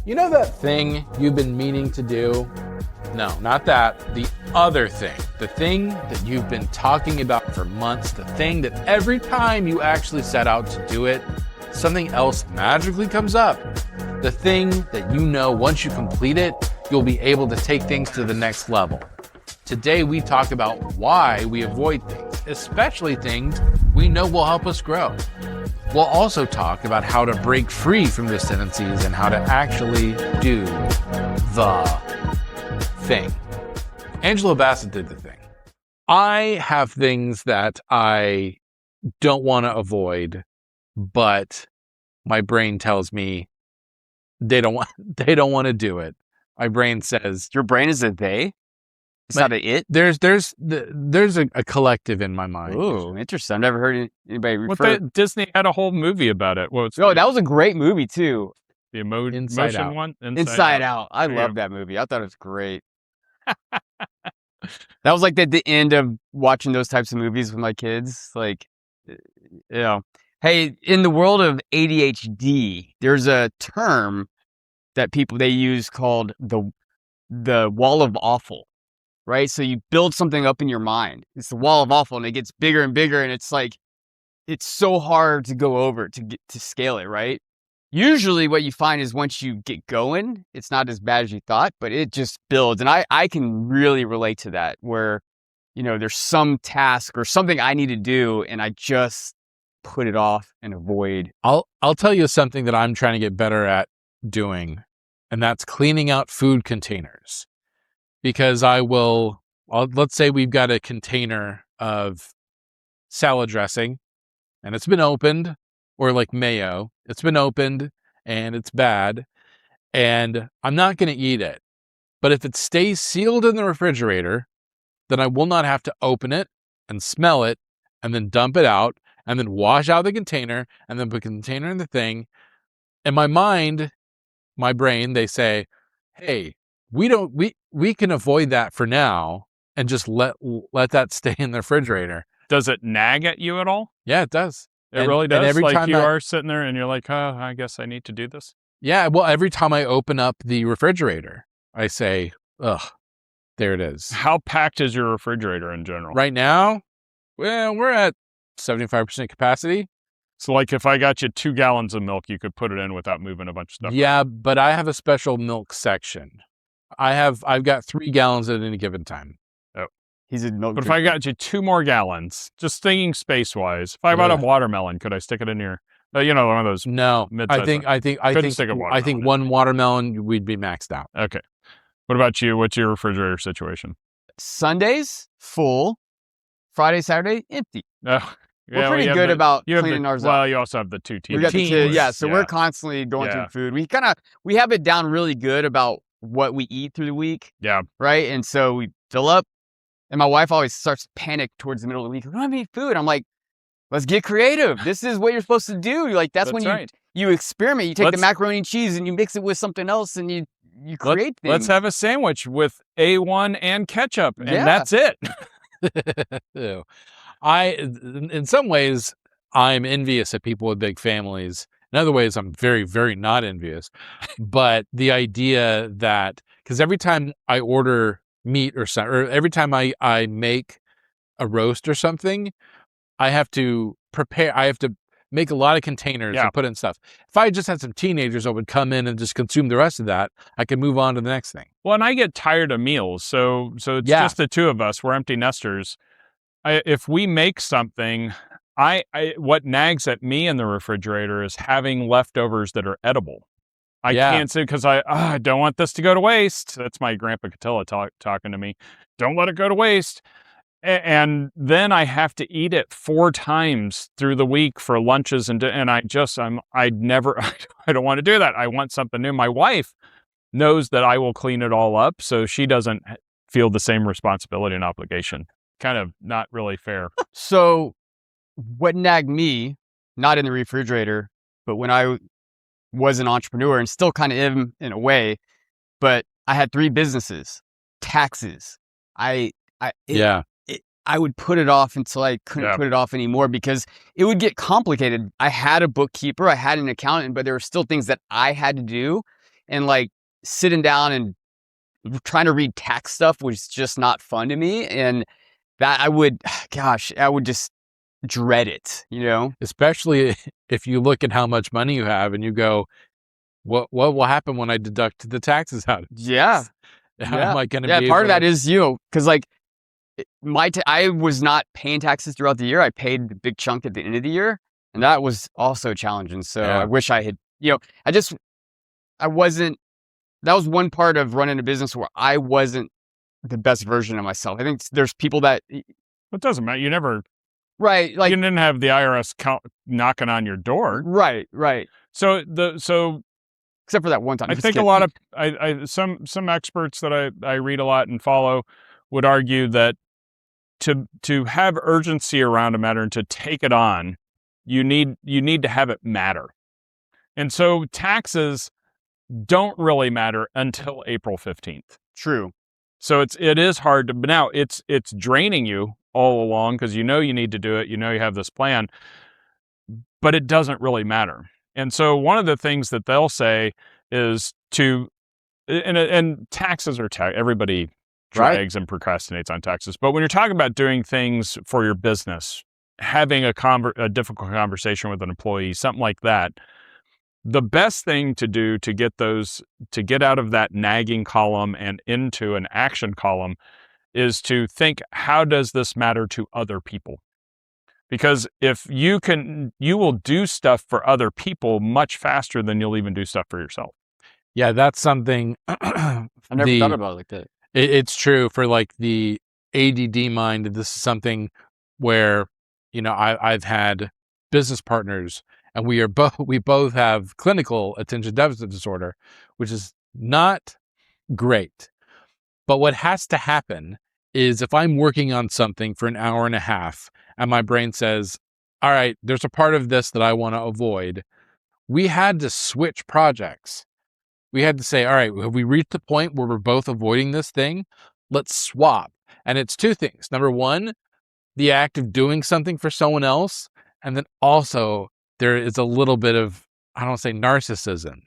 You know that thing you've been meaning to do? No, not that. The other thing. The thing that you've been talking about for months. The thing that every time you actually set out to do it, something else magically comes up. The thing that you know once you complete it, you'll be able to take things to the next level. Today we talk about why we avoid things, especially things we know will help us grow. We'll also talk about how to break free from these tendencies and how to actually do the thing. Angela Bassett did the thing. I have things that I don't want to avoid, but my brain tells me they don't want to do it. My brain says, your brain is a they? It's not a it? There's a collective in my mind. Ooh, interesting. I've never heard anybody refer. Disney had a whole movie about it. That was a great movie too. The motion Out. one? Inside Out. I love that movie. I thought it was great. That was like the end of watching those types of movies with my kids. Like, hey, in the world of ADHD, there's a term that they use called the wall of awful. Right? So you build something up in your mind. It's the wall of awful, and it gets bigger and bigger, and it's like, it's so hard to go over to scale it, right? Usually what you find is once you get going, it's not as bad as you thought, but it just builds. And I can really relate to that, where, there's some task or something I need to do, and I just put it off and avoid. I'll tell you something that I'm trying to get better at doing, and that's cleaning out food containers. Because let's say we've got a container of salad dressing and it's been opened, or like mayo, it's been opened and it's bad, and I'm not going to eat it. But if it stays sealed in the refrigerator, then I will not have to open it and smell it and then dump it out and then wash out the container and then put the container in the thing. In my mind, my brain, they say, hey, we can avoid that for now and just let that stay in the refrigerator. Does it nag at you at all? Yeah, it does. It really does? And every time you are sitting there and you're like, oh, I guess I need to do this? Yeah, well, every time I open up the refrigerator, I say, ugh, there it is. How packed is your refrigerator in general? Right now, well, we're at 75% capacity. So like if I got you 2 gallons of milk, you could put it in without moving a bunch of stuff. Yeah, but I have a special milk section. I've got 3 gallons at any given time. Oh, he's a milk. But if I got you 2 more gallons, just thinking space wise, if I bought a watermelon, could I stick it in your, one of those? No, I think one watermelon we'd be maxed out. Okay. What about you? What's your refrigerator situation? Sundays full, Friday, Saturday empty. Oh. We're pretty good about cleaning ours up. Well, you also have the 2 teams. We got the kids, so we're constantly going through food. We have it down really good about what we eat through the week. Yeah. Right? And so we fill up, and my wife always starts to panic towards the middle of the week. We don't have any food. I'm like, let's get creative. This is what you're supposed to do. Like that's when you experiment. You take the macaroni and cheese and you mix it with something else, and you create things. Let's have a sandwich with A1 and ketchup, and that's it. In some ways, I'm envious of people with big families. In other ways, I'm very, very not envious. But the idea that, because every time I order meat or every time I make a roast or something, I have to make a lot of containers and put in stuff. If I just had some teenagers that would come in and just consume the rest of that, I could move on to the next thing. Well, and I get tired of meals. So it's just the two of us. We're empty nesters. If we make something, what nags at me in the refrigerator is having leftovers that are edible. I can't say because I don't want this to go to waste. That's my Grandpa Catilla talking to me. Don't let it go to waste. And then I have to eat it 4 times through the week for lunches, and I don't want to do that. I want something new. My wife knows that I will clean it all up, so she doesn't feel the same responsibility and obligation. Kind of not really fair. So what nagged me, not in the refrigerator, but when I was an entrepreneur and still kind of am in a way, but I had 3 businesses, taxes. I would put it off until I couldn't put it off anymore because it would get complicated. I had a bookkeeper, I had an accountant, but there were still things that I had to do. And like sitting down and trying to read tax stuff was just not fun to me. And that I would just dread it, you know? Especially if you look at how much money you have and you go, what will happen when I deduct the taxes out of this? Yeah. Am I going to be part of able that is, because like I was not paying taxes throughout the year. I paid the big chunk at the end of the year, and that was also challenging. So I wish I had, I wasn't, that was one part of running a business where I wasn't the best version of myself. I think there's people that. It doesn't matter. You never. Right. Like, you didn't have the IRS knocking on your door. Right. So except for that one time. I think a lot of some experts that I read a lot and follow would argue that to have urgency around a matter and to take it on, you need to have it matter. And so taxes don't really matter until April 15th. True. So it is hard to, but now it's draining you all along because you need to do it, you have this plan, but it doesn't really matter. And so one of the things that they'll say is and taxes are everybody drags and procrastinates on taxes. But when you're talking about doing things for your business, having a difficult conversation with an employee, something like that, the best thing to do to get out of that nagging column and into an action column is to think, how does this matter to other people? Because if you will do stuff for other people much faster than you'll even do stuff for yourself. Yeah, that's something. I never thought about it like that. It's true for like the ADD mind. This is something where, I've had business partners and we both have clinical attention deficit disorder, which is not great. But what has to happen is if I'm working on something for an hour and a half and my brain says, all right, there's a part of this that I want to avoid, we had to switch projects. We had to say, all right, have we reached the point where we're both avoiding this thing? Let's swap. And it's two things. Number one, the act of doing something for someone else. And then also there is a little bit of, I don't say narcissism,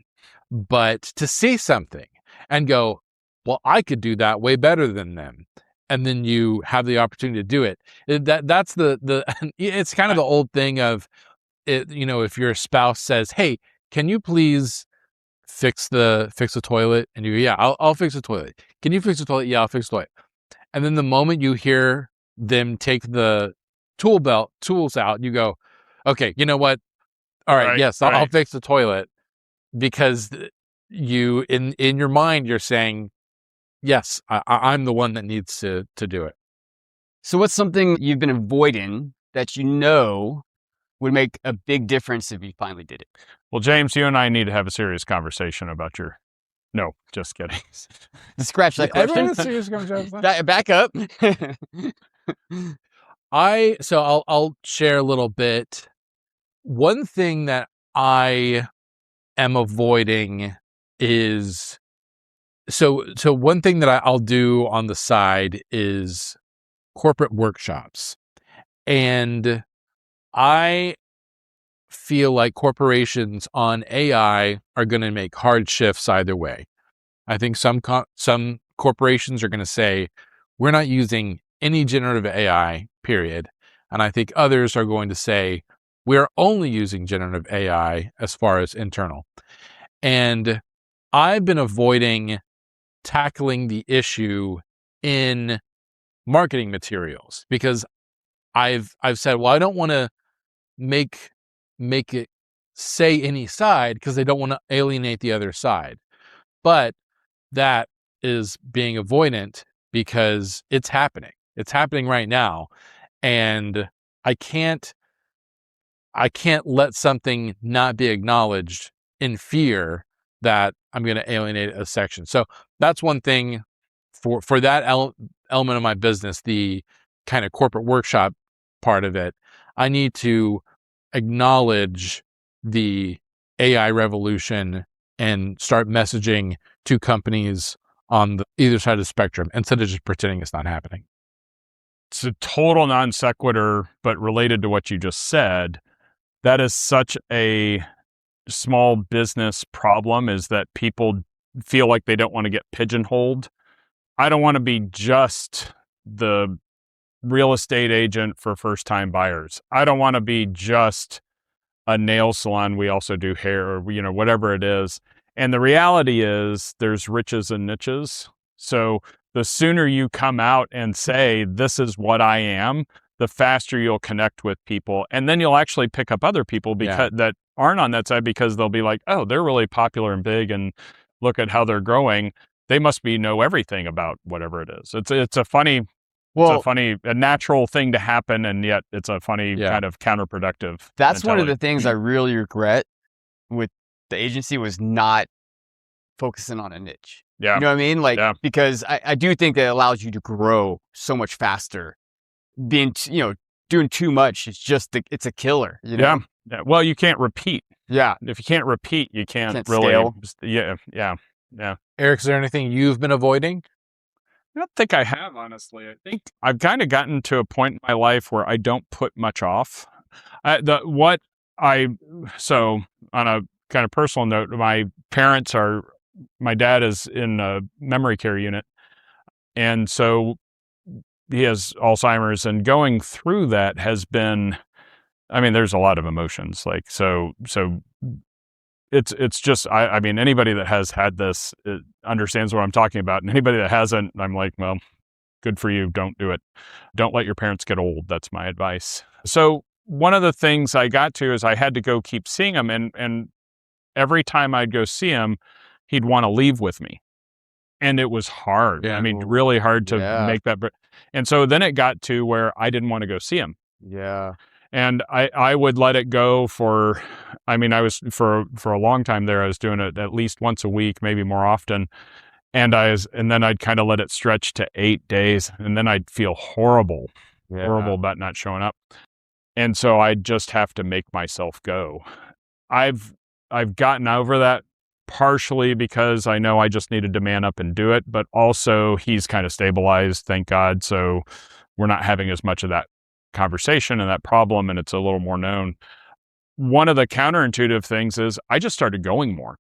but to see something and go, well, I could do that way better than them. And then you have the opportunity to do it. That's it's kind of the old thing of it, if your spouse says, hey, can you please fix the toilet? And you go, yeah, I'll fix the toilet. Can you fix the toilet? Yeah, I'll fix the toilet. And then the moment you hear them take the tools out, you go, okay, you know what? All right, yes, I'll fix the toilet, because you in your mind you're saying, yes, I'm the one that needs to do it. So what's something you've been avoiding that would make a big difference if you finally did it? Well, James, you and I need to have a serious conversation about no, just kidding. Scratch that question. Serious conversation. Back up. I'll share a little bit. One thing that I am avoiding is so one thing that I'll do on the side is corporate workshops. And I feel like corporations on AI are going to make hard shifts either way. I think some corporations are going to say, we're not using any generative AI, period. And I think others are going to say, we're only using generative AI as far as internal. And I've been avoiding tackling the issue in marketing materials because I've said, well, I don't want to make it say any side because they don't want to alienate the other side. But that is being avoidant because it's happening. It's happening right now. And I can't let something not be acknowledged in fear that I'm going to alienate a section. So that's one thing for that element of my business, the kind of corporate workshop part of it. I need to acknowledge the AI revolution and start messaging to companies on either side of the spectrum instead of just pretending it's not happening. it's a total non sequitur, but related to what you just said. That is such a small business problem, is that people feel like they don't want to get pigeonholed. I don't want to be just the real estate agent for first time buyers. I don't want to be just a nail salon. We also do hair, or, you know, whatever it is. And the reality is there's riches and niches. So the sooner you come out and say, this is what I am, the faster you'll connect with people. And then you'll actually pick up other people because that aren't on that side, because they'll be like, oh, they're really popular and big, and look at how they're growing. They must know everything about whatever it is. It's a funny, a natural thing to happen, and yet it's a funny kind of counterproductive. That's one of the things I really regret with the agency, was not focusing on a niche. Yeah. You know what I mean? Like, because I do think that it allows you to grow so much faster. Being, doing too much, it's a killer. You know? Yeah. Well, you can't repeat. Yeah. If you can't repeat, you can't really scale. Yeah. Eric, is there anything you've been avoiding? I don't think I have, honestly. I think I've kind of gotten to a point in my life where I don't put much off. So on a kind of personal note, my dad is in a memory care unit. And so he has Alzheimer's, and going through that has been, I mean, there's a lot of emotions. Like, so it's just, I mean, anybody that has had this understands what I'm talking about. And anybody that hasn't, I'm like, well, good for you. Don't do it. Don't let your parents get old. That's my advice. So one of the things I got to is I had to go keep seeing him. And every time I'd go see him, he'd want to leave with me. And it was hard. Yeah. I mean, really hard to make that. And so then it got to where I didn't want to go see him. Yeah. And I would let it go for, I mean, I was for a long time there, I was doing it at least once a week, maybe more often. And then I'd kind of let it stretch to 8 days, and then I'd feel horrible about not showing up. And so I'd just have to make myself go. I've gotten over that, partially because I know I just needed to man up and do it, but also he's kind of stabilized, thank God. So we're not having as much of that conversation and that problem, and it's a little more known. One of the counterintuitive things is I just started going more,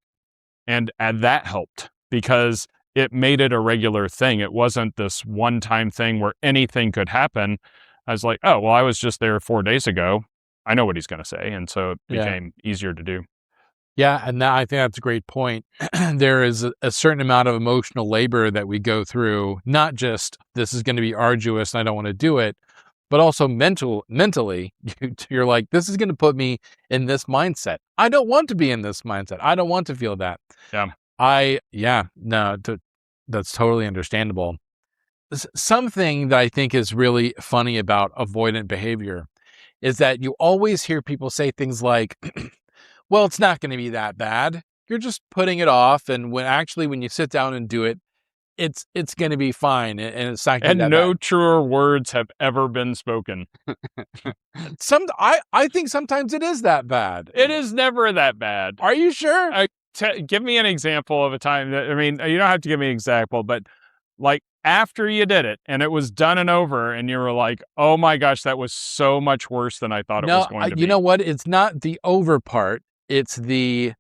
and that helped, because it made it a regular thing. It wasn't this one-time thing where anything could happen. I was like, oh, well, I was just there 4 days ago. I know what he's going to say. And so it became easier to do. Yeah, and I think that's a great point. There is a certain amount of emotional labor that we go through, not just this is going to be arduous and I don't want to do it, but also mentally, you're like, this is going to put me in this mindset. I don't want to be in this mindset. I don't want to feel that. That's totally understandable. Something that I think is really funny about avoidant behavior is that you always hear people say things like, well, it's not going to be that bad. You're just putting it off. And when you sit down and do it, it's going to be fine. And it's not going to be that no bad. Truer words have ever been spoken. I think sometimes it is that bad. It is never that bad. Are you sure? Give me an example of a time that, I mean, you don't have to give me an example, but like after you did it and it was done and over and you were like, oh my gosh, that was so much worse than I thought it was going to be. You know what? It's not the over part. It's the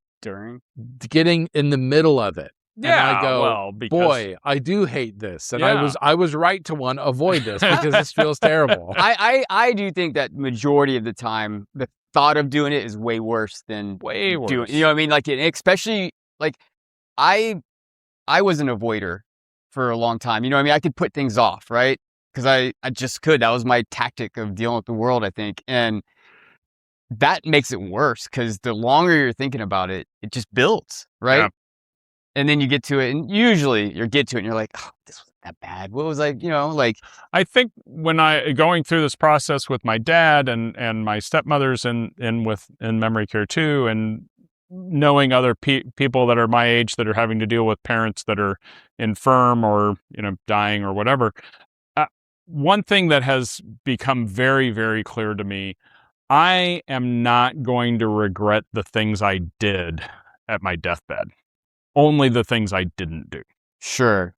getting in the middle of it. Yeah, and I go, well, because, boy, I do hate this. And I was right to avoid this because this feels terrible. I do think that majority of the time, the thought of doing it is way worse than doing it. You know what I mean? Like, especially, like, I was an avoider for a long time. You know what I mean? I could put things off, right? Because I just could. That was my tactic of dealing with the world, I think. And that makes it worse, because the longer you're thinking about it, it just builds, right? Yeah. And then you get to it, and usually you get to it and you're like, oh, this wasn't that bad. What was I think when going through this process with my dad and my stepmother's in memory care too, and knowing other people that are my age that are having to deal with parents that are infirm or, dying or whatever. One thing that has become very, very clear to me, I am not going to regret the things I did at my deathbed. Only the things I didn't do. Sure.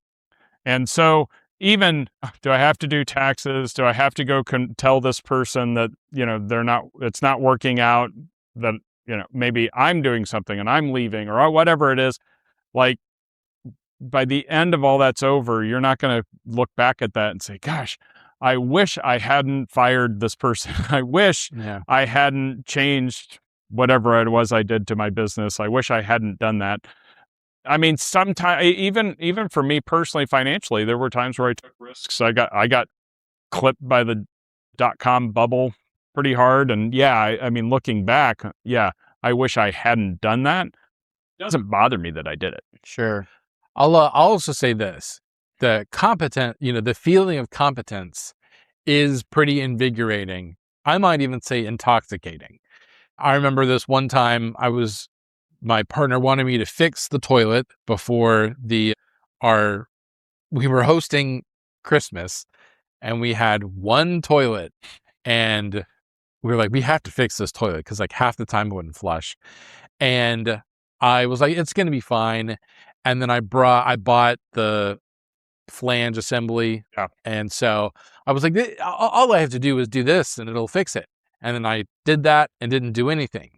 And so even, do I have to do taxes? Do I have to go tell this person that, it's not working out, that, maybe I'm doing something and I'm leaving or whatever it is. Like, by the end of all that's over, you're not going to look back at that and say, gosh, I wish I hadn't fired this person. I wish I hadn't changed whatever it was I did to my business. I wish I hadn't done that. I mean, sometimes, even for me personally, financially, there were times where I took risks. I got clipped by the .com bubble pretty hard. And I mean, looking back, I wish I hadn't done that. It doesn't bother me that I did it. Sure. I'll also say this: the feeling of competence is pretty invigorating. I might even say intoxicating. I remember this one time my partner wanted me to fix the toilet before we were hosting Christmas, and we had one toilet, and we were like, we have to fix this toilet because like half the time it wouldn't flush. And I was like, it's going to be fine. And then I bought the flange assembly. Yeah. And so I was like, all I have to do is do this and it'll fix it. And then I did that and didn't do anything.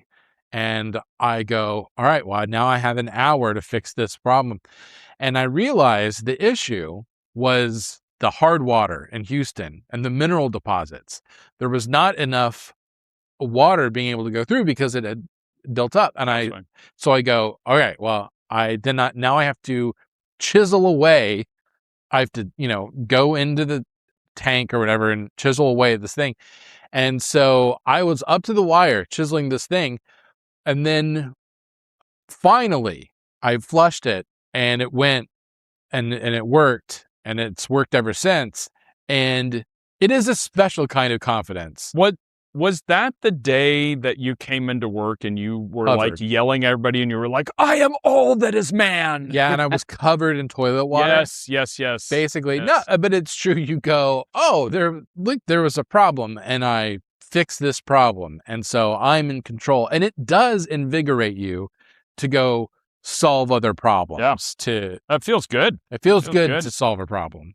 And I go, all right, well, now I have an hour to fix this problem. And I realized the issue was the hard water in Houston and the mineral deposits. There was not enough water being able to go through because it had built up. And so I go, all right, well, now I have to chisel away. I have to, go into the tank or whatever and chisel away this thing. And so I was up to the wire chiseling this thing. And then finally I flushed it and it went and it worked, and it's worked ever since. And it is a special kind of confidence. What was that the day that you came into work and you were Covered. like yelling at everybody and you were like, I am all that is man? Yeah, and I was covered in toilet water. Yes. Basically, yes. No, but it's true. You go, oh, there was a problem, and I fixed this problem, and so I'm in control. And it does invigorate you to go solve other problems. Yeah. That feels good. It feels good to solve a problem.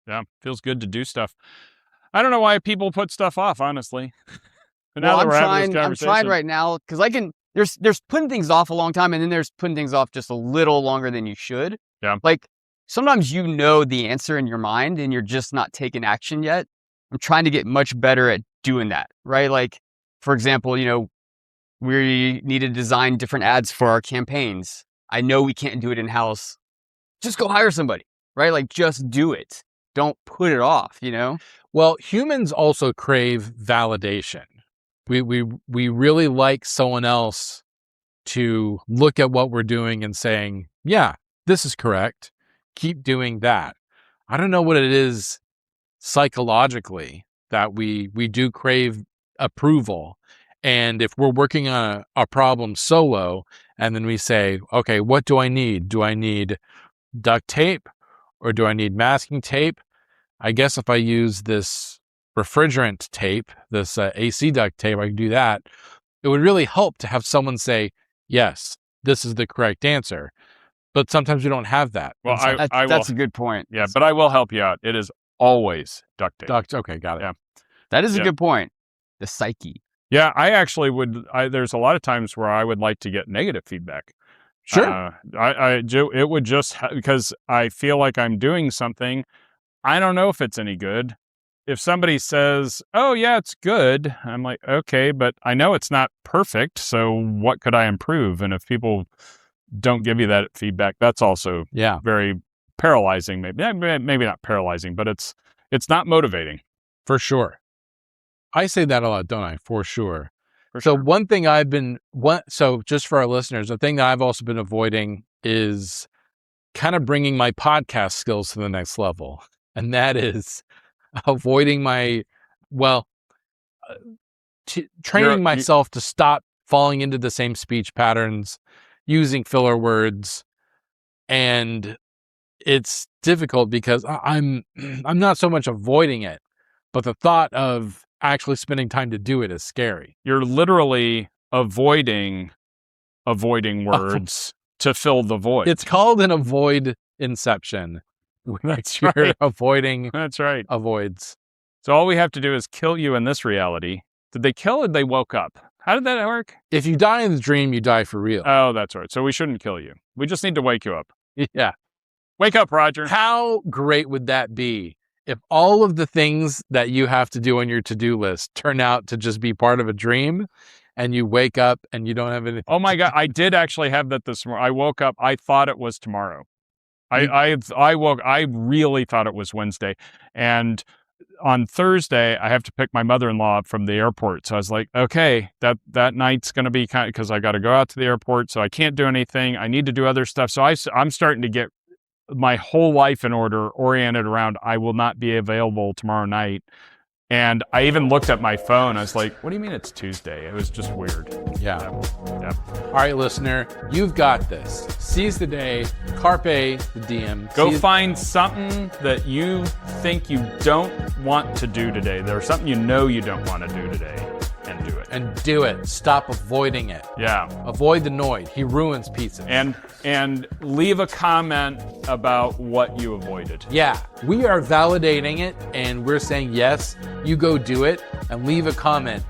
Yeah, feels good to do stuff. I don't know why people put stuff off, honestly. But well, now that we're having this I'm trying right now because there's putting things off a long time, and then there's putting things off just a little longer than you should. Yeah. Like sometimes you know the answer in your mind and you're just not taking action yet. I'm trying to get much better at doing that, right? Like, for example, we need to design different ads for our campaigns. I know we can't do it in-house. Just go hire somebody, right? Like, just do it. Don't put it off, Well, humans also crave validation. We really like someone else to look at what we're doing and saying, yeah, this is correct. Keep doing that. I don't know what it is psychologically that we do crave approval. And if we're working on a problem solo and then we say, okay, what do I need? Do I need duct tape or do I need masking tape? I guess if I use this refrigerant tape, this AC duct tape, I can do that. It would really help to have someone say, yes, this is the correct answer. But sometimes we don't have that. Well, that's a good point. Yeah, but I will help you out. It is always duct tape. Okay, got it. Yeah. That is a good point. The psyche. Yeah, I actually would. There's a lot of times where I would like to get negative feedback. Sure. It would just because I feel like I'm doing something. I don't know if it's any good. If somebody says, oh, yeah, it's good, I'm like, okay, but I know it's not perfect. So what could I improve? And if people don't give you that feedback, that's also very paralyzing. Maybe not paralyzing, but it's not motivating. For sure. I say that a lot, don't I? For sure. One thing so just for our listeners, the thing that I've also been avoiding is kind of bringing my podcast skills to the next level. And that is avoiding training myself to stop falling into the same speech patterns, using filler words. And it's difficult because I'm not so much avoiding it, but the thought of actually spending time to do it is scary. You're literally avoiding words to fill the void. It's called an avoid inception. That's You're right. avoiding That's right. avoids. So all we have to do is kill you in this reality. Did they kill or they woke up? How did that work? If you die in the dream, you die for real. Oh, that's right. So we shouldn't kill you. We just need to wake you up. Yeah. Wake up, Roger. How great would that be if all of the things that you have to do on your to-do list turn out to just be part of a dream and you wake up and you don't have anything? Oh my God. I did actually have that this morning. I woke up. I thought it was tomorrow. I really thought it was Wednesday. And on Thursday, I have to pick my mother-in-law up from the airport. So I was like, okay, that night's going to be kind of, because I got to go out to the airport. So I can't do anything. I need to do other stuff. So I'm starting to get my whole life in order, oriented around I will not be available tomorrow night. And I even looked at my phone. I was like, what do you mean it's Tuesday? It was just weird. Yeah. Yep. All right, listener, you've got this. Seize the day. Carpe the diem. Go find something that you think you don't want to do today. There's something you know you don't want to do today, and do it. And do it. Stop avoiding it. Yeah. Avoid the Noid. He ruins pizza. And leave a comment about what you avoided. Yeah, we are validating it, and we're saying, yes, you go do it, and leave a comment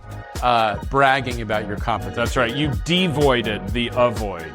bragging about your competence. That's right. You devoided the avoid.